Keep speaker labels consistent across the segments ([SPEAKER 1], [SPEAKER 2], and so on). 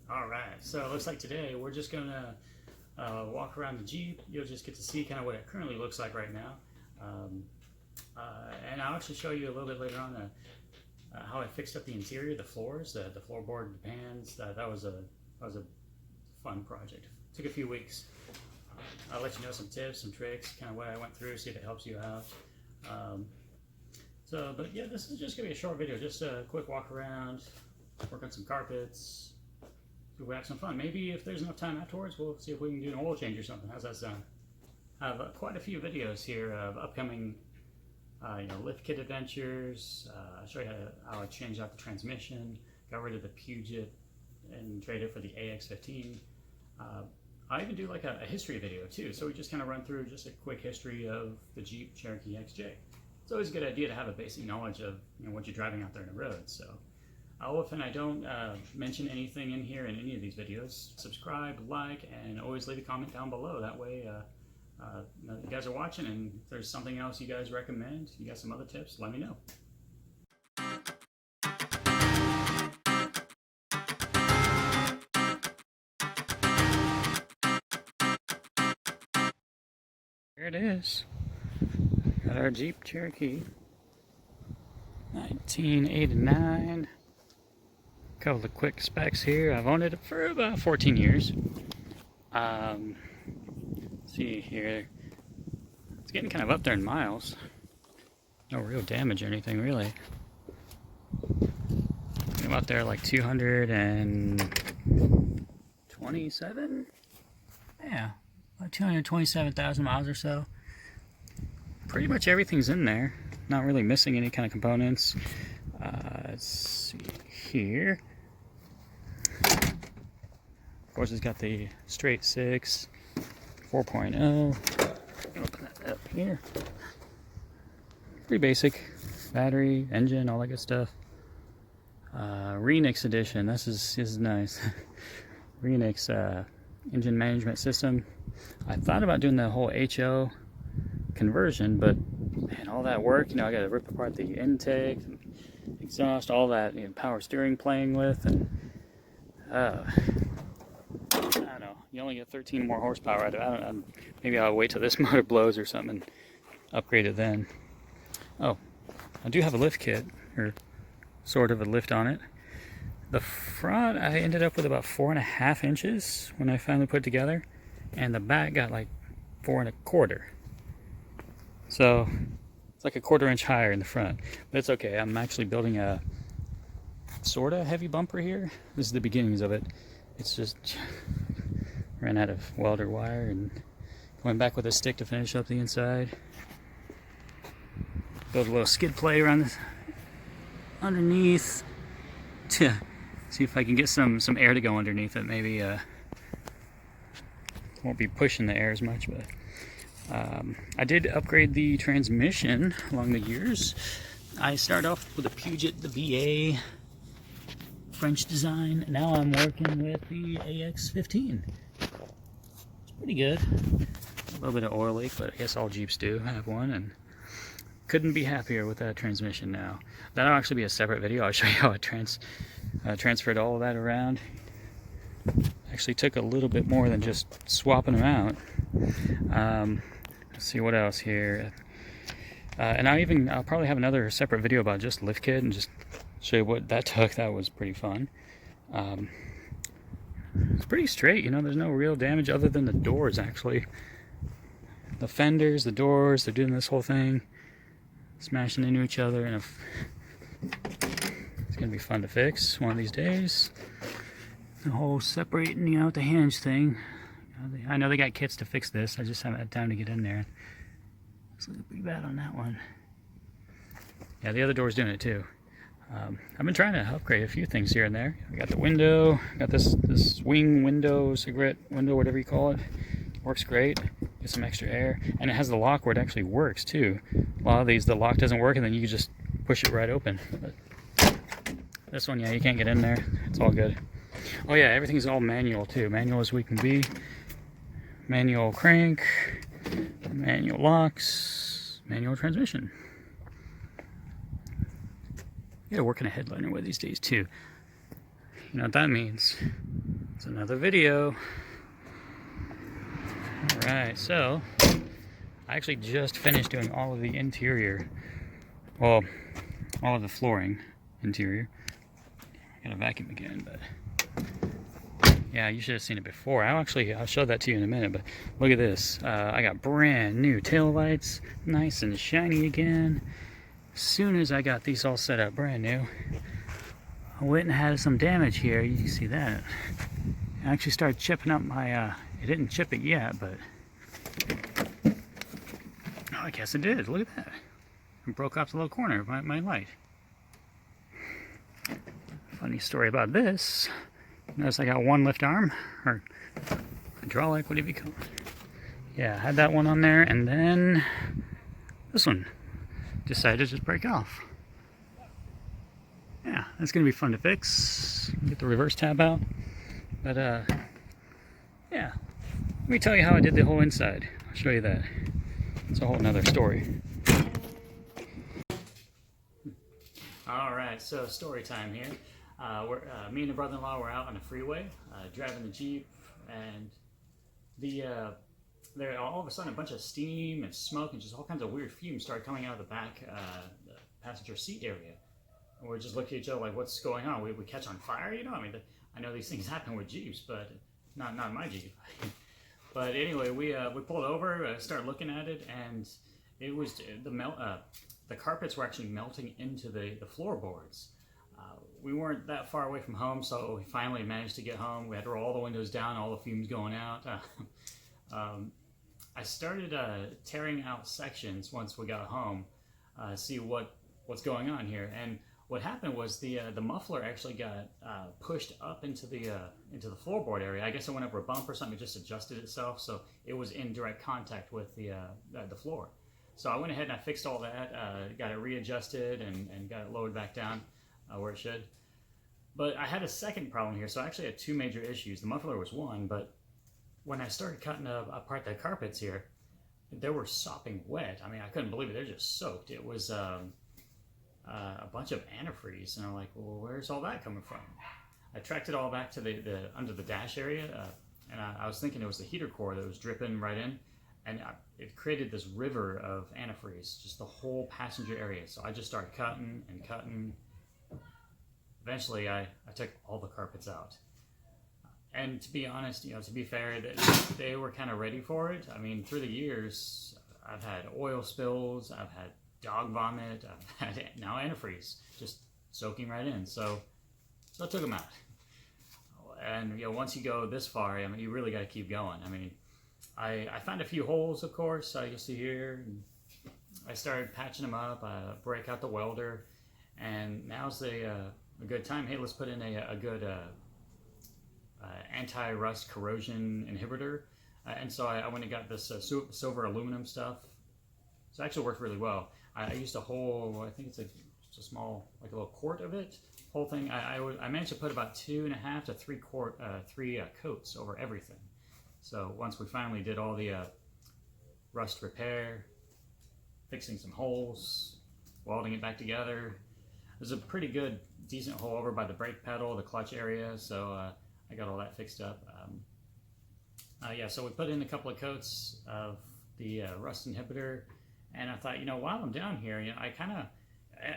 [SPEAKER 1] Alright, so it looks like today we're just gonna walk around the Jeep. You'll just get to see kind of what it currently looks like right now. Um, and I'll actually show you a little bit later on how I fixed up the interior, the floors, the floorboard, the pans. That was a fun project. Took a few weeks. I'll let you know some tips, some tricks, kind of what I went through, see if it helps you out. But yeah, this is just gonna be a short video, just a quick walk around, work on some carpets. We'll have some fun. Maybe if there's enough time afterwards, we'll see if we can do an oil change or something. How's that sound? I have quite a few videos here of upcoming, lift kit adventures. I'll show you how I changed out the transmission, got rid of the Puget, and traded for the AX15. I even do like a history video too, so we just kind of run through just a quick history of the Jeep Cherokee XJ. It's always a good idea to have a basic knowledge of what you're driving out there on the road. So often I don't mention anything in here in any of these videos. Subscribe, like, and always leave a comment down below. That way you guys are watching, and if there's something else you guys recommend, you got some other tips, let me know. There it is. Got our Jeep Cherokee. 1989. Couple of quick specs here. I've owned it for about 14 years. See here. It's getting kind of up there in miles. No real damage or anything really. I'm out there like 227? Yeah, about 227,000 miles or so. Pretty much everything's in there. Not really missing any kind of components. Let's see here. Of course, it's got the straight 6, 4.0. Open that up here. Pretty basic. Battery, engine, all that good stuff. Renix edition. This is nice. Renix engine management system. I thought about doing the whole HO conversion, but man, all that work, I got to rip apart the intake, exhaust, all that, power steering playing with, and I don't know. You only get 13 more horsepower out of it. I don't know. Maybe I'll wait till this motor blows or something and upgrade it then. Oh, I do have a lift kit, or sort of a lift on it. The front, I ended up with about 4.5 inches when I finally put it together, and the back got like 4.25. So it's like a 1/4 inch higher in the front, but it's okay. I'm actually building a sort of heavy bumper here. This is the beginnings of it. It's just ran out of welder wire and going back with a stick to finish up the inside. Build a little skid plate around this underneath to see if I can get some air to go underneath it. Maybe won't be pushing the air as much, but I did upgrade the transmission along the years. I started off with a Puget, the BA French design. Now I'm working with the AX15. It's pretty good. A little bit of oil leak, but I guess all Jeeps do have one, and couldn't be happier with that transmission now. That'll actually be a separate video. I'll show you how I transferred all of that around. Actually took a little bit more than just swapping them out. Let's see what else here. And I'll probably have another separate video about just lift kit and just show you what that took. That was pretty fun. It's pretty straight, there's no real damage other than the doors, actually. The fenders, the doors, they're doing this whole thing, smashing into each other, and it's gonna be fun to fix one of these days. The whole separating out the hinge thing. I know they got kits to fix this. I just haven't had time to get in there. It's looking pretty bad on that one. Yeah, the other door's doing it too. I've been trying to upgrade a few things here and there. I got the window, got this wing window, cigarette window, whatever you call it. Works great. Get some extra air, and it has the lock where it actually works too. A lot of these, the lock doesn't work, and then you can just push it right open. But this one, yeah, you can't get in there. It's all good. Oh yeah, everything's all manual too. Manual as we can be. Manual crank, manual locks, manual transmission. You gotta work in a headliner one of these days too. You know what that means? It's another video. Alright, so I actually just finished doing all of the interior, well, all of the flooring interior. I gotta vacuum again, but yeah, you should have seen it before. I'll show that to you in a minute, but look at this. I got brand new taillights, nice and shiny again. As soon as I got these all set up brand new, I went and had some damage here. You can see that. I actually started chipping up my, it didn't chip it yet, but oh, I guess it did. Look at that. It broke off the little corner of my light. Funny story about this. Notice I got one lift arm, or hydraulic, whatever you call it. Yeah, I had that one on there, and then this one decided to just break off. Yeah, that's gonna be fun to fix. Get the reverse tab out. But yeah, let me tell you how I did the whole inside. I'll show you that. It's a whole nother story. All right, so story time here. Me and the brother-in-law were out on the freeway, driving the Jeep, and there all of a sudden a bunch of steam and smoke and just all kinds of weird fumes started coming out of the back the passenger seat area. And we're just looking at each other like, what's going on? We catch on fire, you know? I mean, I know these things happen with Jeeps, but not my Jeep. But anyway, we pulled over, started looking at it, and it was the carpets were actually melting into the floorboards. We weren't that far away from home, so we finally managed to get home. We had to roll all the windows down, all the fumes going out. I started tearing out sections once we got home, see what's going on here. And what happened was the muffler actually got pushed up into the floorboard area. I guess it went over a bump or something. It just adjusted itself, so it was in direct contact with the floor. So I went ahead and I fixed all that, got it readjusted, and got it lowered back down where it should. But I had a second problem here. So I actually had two major issues. The muffler was one, but when I started cutting apart the carpets here, they were sopping wet. I mean, I couldn't believe it. They're just soaked. It was a bunch of antifreeze, and I'm like, well, where's all that coming from? I tracked it all back to the under the dash area, and I was thinking it was the heater core that was dripping right in, and it created this river of antifreeze, just the whole passenger area. So I just started cutting and cutting. Eventually, I took all the carpets out. And to be honest, to be fair, they were kind of ready for it. I mean, through the years, I've had oil spills, I've had dog vomit, I've had now antifreeze just soaking right in. So I took them out. And once you go this far, I mean, you really got to keep going. I mean, I found a few holes, of course, you'll see here. And I started patching them up, break out the welder, and now's a good time. Hey, let's put in a good anti-rust corrosion inhibitor. And so I went and got this silver aluminum stuff. So it actually worked really well. I used a whole, I think it's just a small, like a little quart of it. Whole thing, I managed to put about 2.5 to 3 coats over everything. So once we finally did all the rust repair, fixing some holes, welding it back together, there's a pretty good, decent hole over by the brake pedal, the clutch area, so I got all that fixed up. Yeah, so we put in a couple of coats of the rust inhibitor, and I thought, while I'm down here,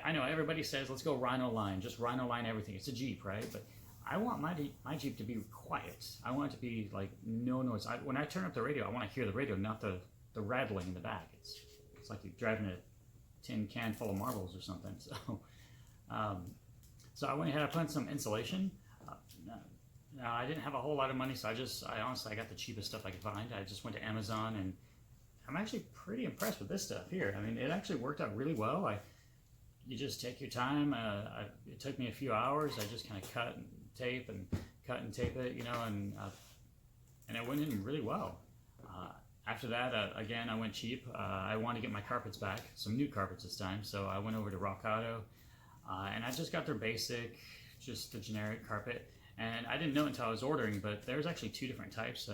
[SPEAKER 1] I know everybody says, let's go Rhino line, just Rhino line everything. It's a Jeep, right? But I want my Jeep to be quiet. I want it to be like no noise. When I turn up the radio, I want to hear the radio, not the rattling in the back. It's like you're driving a tin can full of marbles or something. So I went ahead and put in some insulation. Now I didn't have a whole lot of money, so I honestly got the cheapest stuff I could find. I just went to Amazon, and I'm actually pretty impressed with this stuff here. I mean, it actually worked out really well. You just take your time. It took me a few hours. I just kind of cut and tape it, and it went in really well. After that, again, I went cheap. I wanted to get my carpets back, some new carpets this time, so I went over to Rock Auto, and I just got their basic, just the generic carpet. And I didn't know until I was ordering, but there's actually two different types,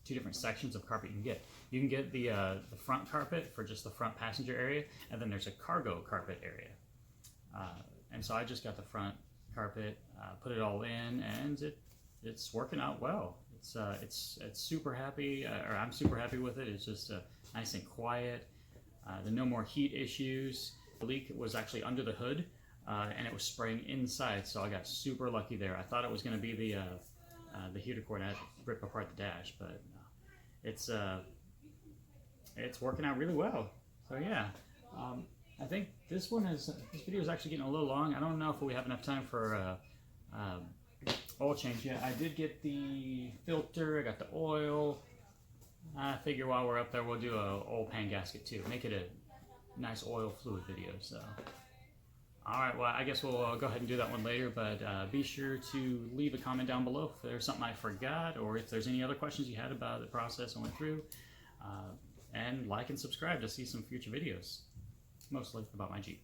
[SPEAKER 1] two different sections of carpet you can get. You can get the front carpet for just the front passenger area, and then there's a cargo carpet area. And so I just got the front carpet, put it all in, and it's working out well. It's super happy, or I'm super happy with it. It's just nice and quiet. There are no more heat issues. The leak was actually under the hood, and it was spraying inside, so I got super lucky there. I thought it was going to be the heater cord. I had to rip apart the dash, but it's working out really well. So yeah, I think this video is actually getting a little long. I don't know if we have enough time for oil change yet. I did get the filter. I got the oil. I figure while we're up there, we'll do a oil pan gasket too. Make it a nice oil fluid video. So, all right. Well, I guess we'll go ahead and do that one later. But be sure to leave a comment down below if there's something I forgot, or if there's any other questions you had about the process I went through. And like and subscribe to see some future videos, mostly about my Jeep.